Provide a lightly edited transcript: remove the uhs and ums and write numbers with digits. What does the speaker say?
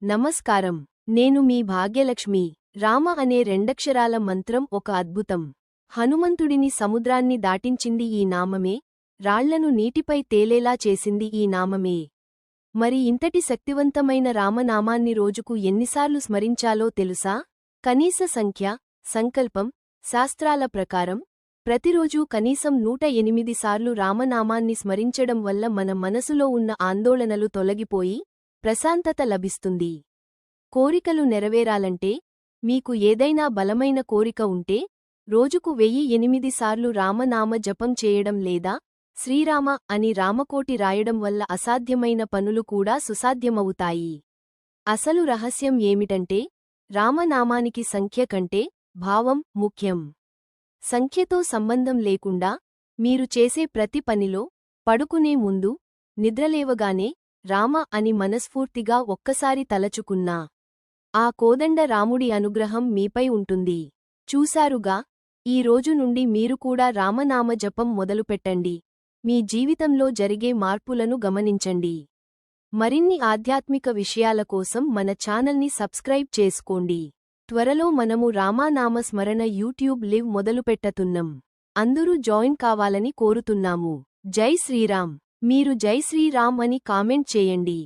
నమస్కారం. నేను మీ భాగ్యలక్ష్మి. రామ అనే రెండక్షరాల మంత్రం ఒక అద్భుతం. హనుమంతుడిని సముద్రాన్ని దాటించింది ఈ నామమే, రాళ్లను నీటిపై తేలేలా చేసింది ఈ నామమే. మరి ఇంతటి శక్తివంతమైన రామనామాన్ని రోజుకు ఎన్నిసార్లు స్మరించాలో తెలుసా? కనీస సంఖ్య, సంకల్పం, శాస్త్రాల ప్రకారం ప్రతిరోజూ కనీసం 108 సార్లు రామనామాన్ని స్మరించడం వల్ల మన మనసులో ఉన్న ఆందోళనలు తొలగిపోయి ప్రశాంతత లభిస్తుంది. కోరికలు నెరవేరాలంటే, మీకు ఏదైనా బలమైన కోరిక ఉంటే, రోజుకు 1008 సార్లు రామనామ జపం చేయడం లేదా శ్రీరామ అని రామకోటి రాయడం వల్ల అసాధ్యమైన పనులు కూడా సుసాధ్యమవుతాయి. అసలు రహస్యం ఏమిటంటే, రామనామానికి సంఖ్య కంటే భావం ముఖ్యం. సంఖ్యతో సంబంధం లేకుండా మీరు చేసే ప్రతి పనిలో, పడుకునే ముందు, నిద్రలేవగానే రామ అని మనస్ఫూర్తిగా ఒక్కసారి తలచుకున్నా ఆ కోదండ రాముడి అనుగ్రహం మీపై ఉంటుంది. చూశారుగా, ఈ రోజు నుండి మీరు కూడా రామనామ జపం మొదలుపెట్టండి. మీ జీవితంలో జరిగే మార్పులను గమనించండి. మరిన్ని ఆధ్యాత్మిక విషయాల కోసం మన ఛానల్ని సబ్స్క్రైబ్ చేసుకోండి. త్వరలో మనము రామనామ స్మరణ యూట్యూబ్ లివ్ మొదలుపెట్టతున్నం. అందరూ జాయిన్ కావాలని కోరుతున్నాము. జై శ్రీరామ్. మీరు జై శ్రీరామ్ అని కామెంట్ చేయండి.